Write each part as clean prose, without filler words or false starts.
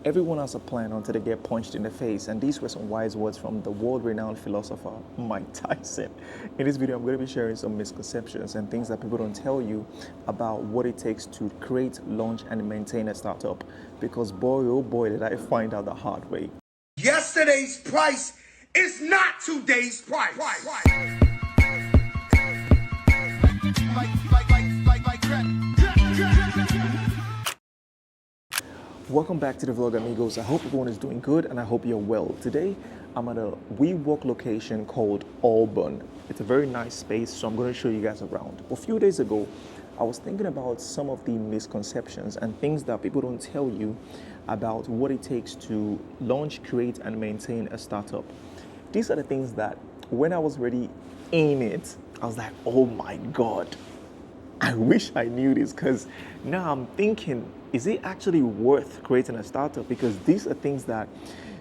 Everyone has a plan until they get punched in the face, and these were some wise words from the world-renowned philosopher Mike Tyson. In this video, I'm going to be sharing some misconceptions and things that people don't tell you about what it takes to create, launch, and maintain a startup. Because boy, oh boy, did I find out the hard way. Yesterday's price is not today's price. Welcome back to the vlog, amigos. I hope everyone is doing good and I hope you're well. Today, I'm at a WeWork location called Auburn. It's a very nice space, so I'm going to show you guys around. A few days ago, I was thinking about some of the misconceptions and things that people don't tell you about what it takes to launch, create, and maintain a startup. These are the things that when I was already in it, I was like, oh my God, I wish I knew this, because now I'm thinking, is it actually worth creating a startup? Because these are things that,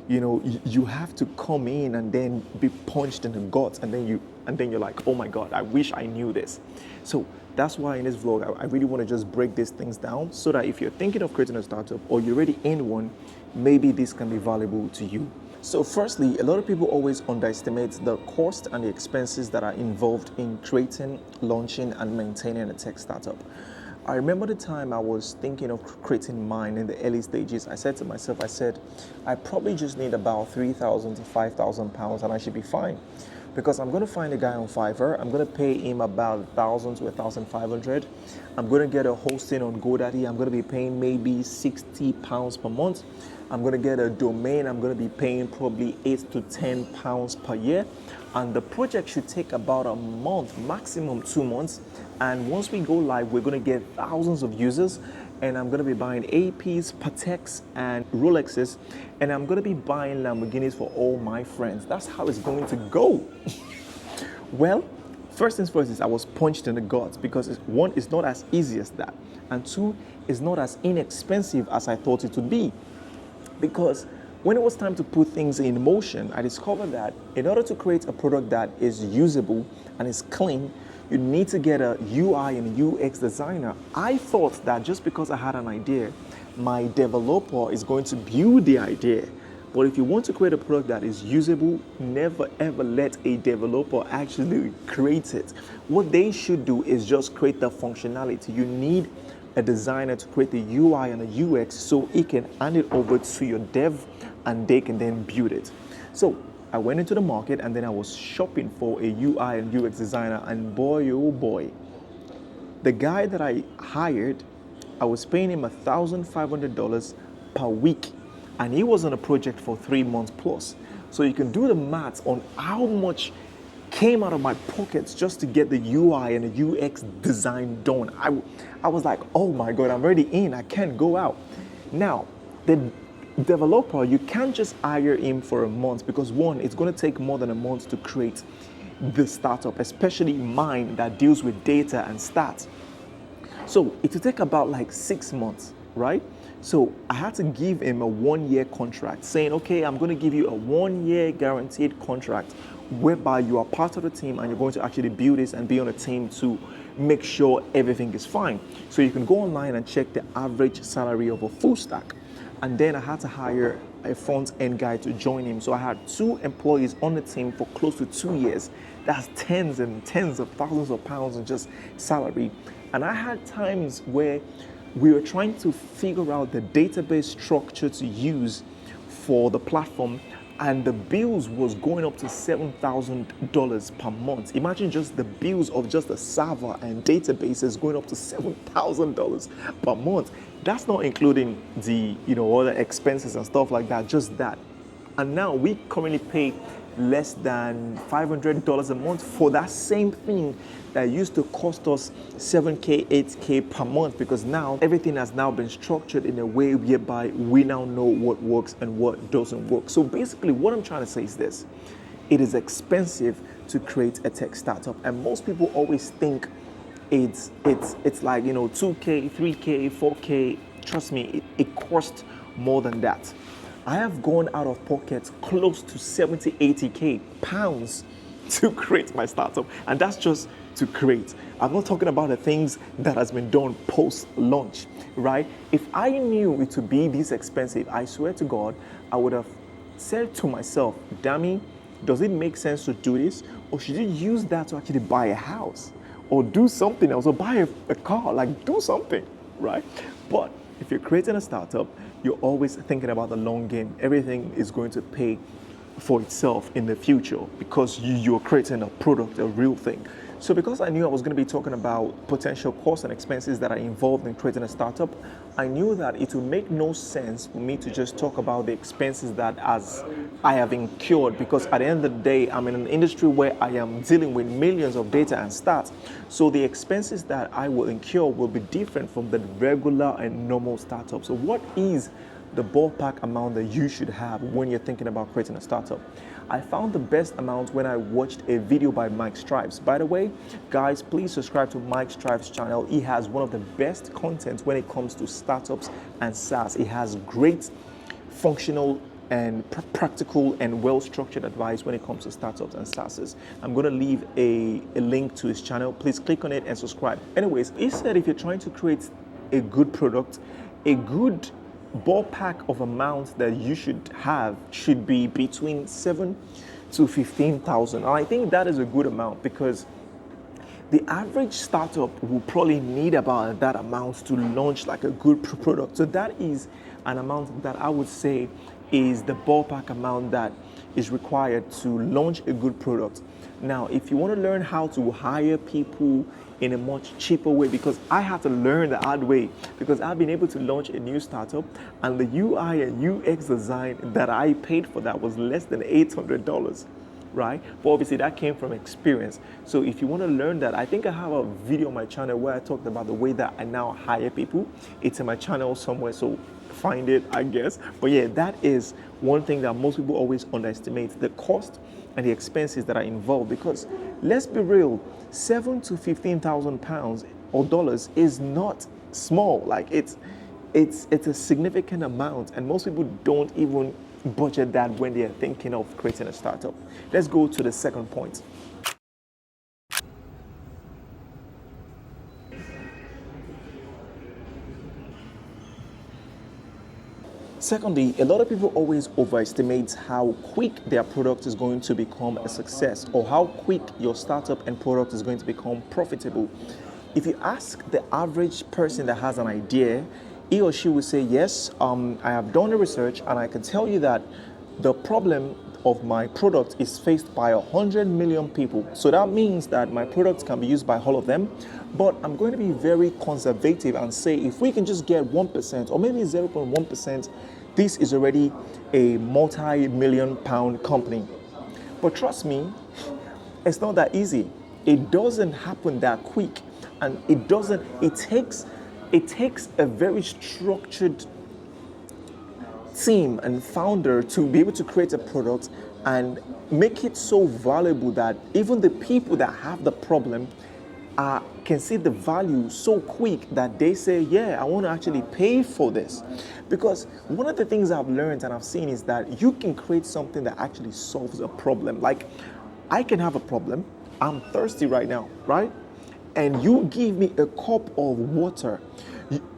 you have to come in and then be punched in the guts, and then you're like, oh my God, I wish I knew this. So that's why in this vlog, I really want to just break these things down so that if you're thinking of creating a startup or you're already in one, maybe this can be valuable to you. So firstly, a lot of people always underestimate the cost and the expenses that are involved in creating, launching, and maintaining a tech startup. I remember the time I was thinking of creating mine in the early stages. I said to myself, I probably just need about 3,000 to 5,000 pounds and I should be fine. Because I'm going to find a guy on Fiverr. I'm going to pay him about 1,000 to 1,500. I'm going to get a hosting on GoDaddy. I'm going to be paying maybe 60 pounds per month. I'm going to get a domain. I'm going to be paying probably 8 to 10 pounds per year. And the project should take about a month, maximum 2 months. And once we go live, we're going to get thousands of users. And I'm going to be buying APs, Pateks, and Rolexes. And I'm going to be buying Lamborghinis for all my friends. That's how it's going to go. Well, first things first is I was punched in the guts because one, it's not as easy as that. And two, it's not as inexpensive as I thought it would be. Because when it was time to put things in motion, I discovered that in order to create a product that is usable and is clean, you need to get a UI and UX designer. I thought that just because I had an idea, my developer is going to build the idea. But if you want to create a product that is usable, never ever let a developer actually create it. What they should do is just create the functionality. You need a designer to create the UI and the UX so it can hand it over to your dev and they can then build it. So I went into the market and then I was shopping for a UI and UX designer, and boy, oh boy, the guy that I hired, I was paying him $1,500 per week, and he was on a project for 3 months plus. So you can do the maths on how much came out of my pockets just to get the UI and the UX design done. I was like, oh my God, I'm already in, I can't go out. Now, the developer, you can't just hire him for a month because one, it's going to take more than a month to create the startup, especially mine that deals with data and stats. So it will take about like 6 months, right? So I had to give him a 1-year contract saying, okay, I'm going to give you a 1-year guaranteed contract whereby you are part of the team and you're going to actually build this and be on a team to make sure everything is fine. So you can go online and check the average salary of a full stack. And then I had to hire a front-end guy to join him. So I had 2 employees on the team for close to 2 years. That's tens and tens of thousands of pounds in just salary. And I had times where we were trying to figure out the database structure to use for the platform, and the bills was going up to $7,000 per month. Imagine just the bills of just the server and databases going up to $7,000 per month. That's not including the other expenses and stuff like that, just that. And now we currently pay less than $500 a month for that same thing that used to cost us $7K, $8K per month, because now everything has now been structured in a way whereby we now know what works and what doesn't work. So basically what I'm trying to say is this: it is expensive to create a tech startup, and most people always think it's like 2K, 3K, 4K. Trust me, it costs more than that. I have gone out of pocket close to 70, 80K pounds to create my startup, and that's just to create. I'm not talking about the things that has been done post-launch, right? If I knew it to be this expensive, I swear to God, I would have said to myself, Dami, does it make sense to do this? Or should you use that to actually buy a house? Or do something else, or buy a car, like do something, right? But if you're creating a startup, you're always thinking about the long game. Everything is going to pay for itself in the future because you're creating a product, a real thing. So because I knew I was going to be talking about potential costs and expenses that are involved in creating a startup, I knew that it would make no sense for me to just talk about the expenses that as I have incurred, because at the end of the day, I'm in an industry where I am dealing with millions of data and stats. So the expenses that I will incur will be different from the regular and normal startup. So what is the ballpark amount that you should have when you're thinking about creating a startup? I found the best amount when I watched a video by Mike Stripes. By the way, guys, please subscribe to Mike Stripes' channel. He has one of the best content when it comes to startups and SaaS. He has great functional and practical and well-structured advice when it comes to startups and SaaSes. I'm going to leave a link to his channel. Please click on it and subscribe. Anyways, he said if you're trying to create a good product, a good ballpark of amount that you should have should be between 7 to 15,000. And I think that is a good amount because the average startup will probably need about that amount to launch like a good product. So that is an amount that I would say is the ballpark amount that is required to launch a good product. Now, if you want to learn how to hire people in a much cheaper way, because I had to learn the hard way, because I've been able to launch a new startup and the UI and UX design that I paid for that was less than $800, right? But obviously that came from experience. So if you want to learn that, I think I have a video on my channel where I talked about the way that I now hire people. It's in my channel somewhere, so find it, I guess. But yeah, that is one thing that most people always underestimate, the cost and the expenses that are involved, because let's be real, 7 to 15,000 pounds or dollars is not small. Like it's a significant amount, and most people don't even budget that when they are thinking of creating a startup. Let's go to the second point. Secondly, a lot of people always overestimate how quick their product is going to become a success, or how quick your startup and product is going to become profitable. If you ask the average person that has an idea, he or she will say, yes, I have done the research and I can tell you that the problem of my product is faced by 100 million people. So that means that my product can be used by all of them, but I'm going to be very conservative and say if we can just get 1% or maybe 0.1%, this is already a multi-million pound company. But trust me, it's not that easy. It doesn't happen that quick, and it takes a very structured team and founder to be able to create a product and make it so valuable that even the people that have the problem can see the value so quick that they say, yeah, I want to actually pay for this. Because one of the things I've learned and I've seen is that you can create something that actually solves a problem. Like, I can have a problem. I'm thirsty right now, right? And you give me a cup of water.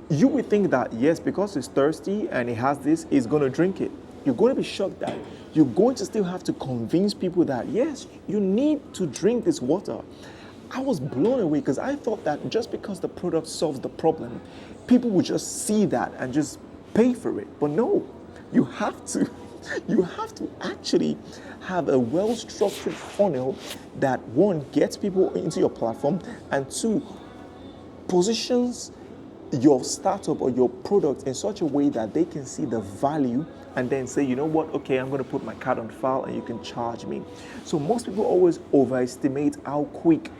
You would think that, yes, because it's thirsty and it has this, it's going to drink it. You're going to be shocked that you're going to still have to convince people that, yes, you need to drink this water. I was blown away because I thought that just because the product solves the problem, people would just see that and just pay for it. But no, you have to actually have a well-structured funnel that, one, gets people into your platform, and two, positions your startup or your product in such a way that they can see the value and then say, you know what, okay, I'm going to put my card on file and you can charge me. So most people always overestimate how quick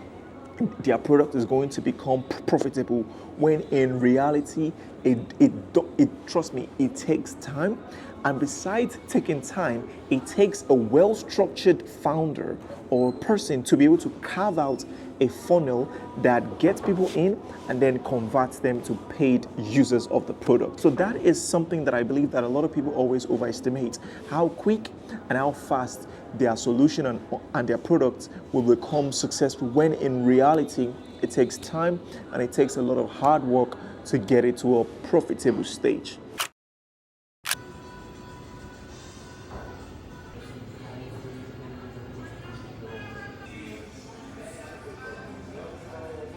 their product is going to become profitable, when in reality, trust me, it takes time. And besides taking time, it takes a well-structured founder or person to be able to carve out a funnel that gets people in and then converts them to paid users of the product. So that is something that I believe that a lot of people always overestimate, how quick and how fast their solution and their product will become successful, when in reality, It takes time and it takes a lot of hard work to get it to a profitable stage.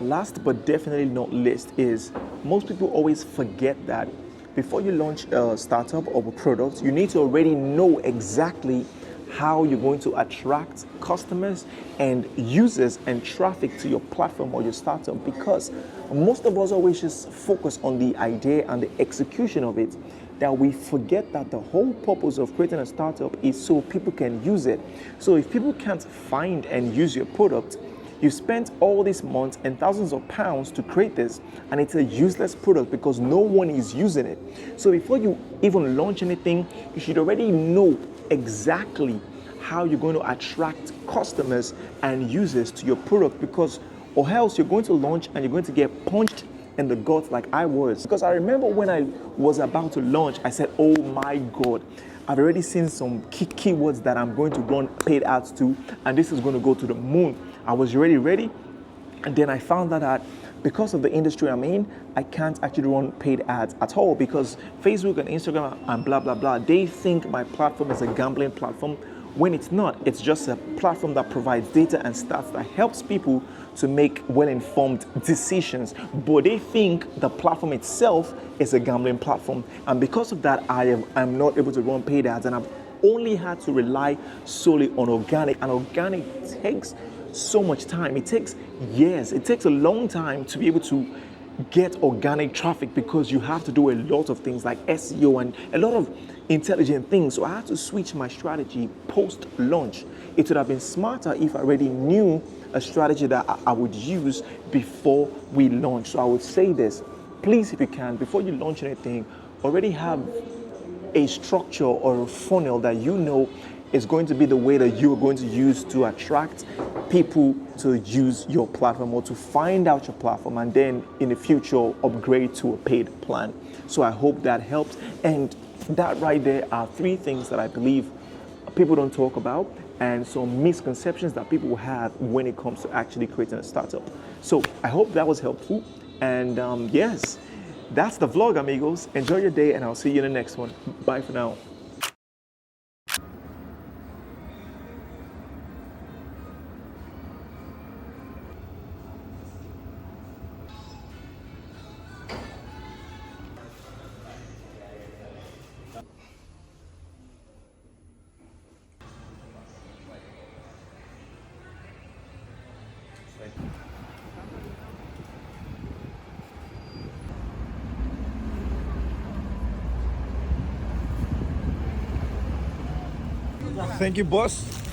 Last but definitely not least is most people always forget that before you launch a startup or a product, you need to already know exactly how you're going to attract customers and users and traffic to your platform or your startup, because most of us always just focus on the idea and the execution of it, that we forget that the whole purpose of creating a startup is so people can use it. So if people can't find and use your product, you spent all these months and thousands of pounds to create this, and it's a useless product because no one is using it. So before you even launch anything, you should already know exactly how you're going to attract customers and users to your product, because or else you're going to launch and you're going to get punched in the gut like I was. Because I remember when I was about to launch, I said, oh my God, I've already seen some keywords that I'm going to run paid ads to, and this is going to go to the moon. I was already ready, and then I found out that because of the industry I'm in, I can't actually run paid ads at all, because Facebook and Instagram and blah, blah, blah, they think my platform is a gambling platform when it's not. It's just a platform that provides data and stats that helps people to make well-informed decisions, but they think the platform itself is a gambling platform. And because of that, I'm not able to run paid ads, and I've only had to rely solely on organic, and organic takes so much time. It takes years. It takes a long time to be able to get organic traffic, because you have to do a lot of things like SEO and a lot of intelligent things. So I had to switch my strategy post-launch. It would have been smarter if I already knew a strategy that I would use before we launch. So I would say this, please, if you can, before you launch anything, already have a structure or a funnel that you know is going to be the way that you're going to use to attract people to use your platform or to find out your platform, and then in the future upgrade to a paid plan. So I hope that helps. And that right there are three things that I believe people don't talk about, and some misconceptions that people have when it comes to actually creating a startup. So I hope that was helpful. And yes, that's the vlog, amigos. Enjoy your day, and I'll see you in the next one. Bye for now. Thank you, boss.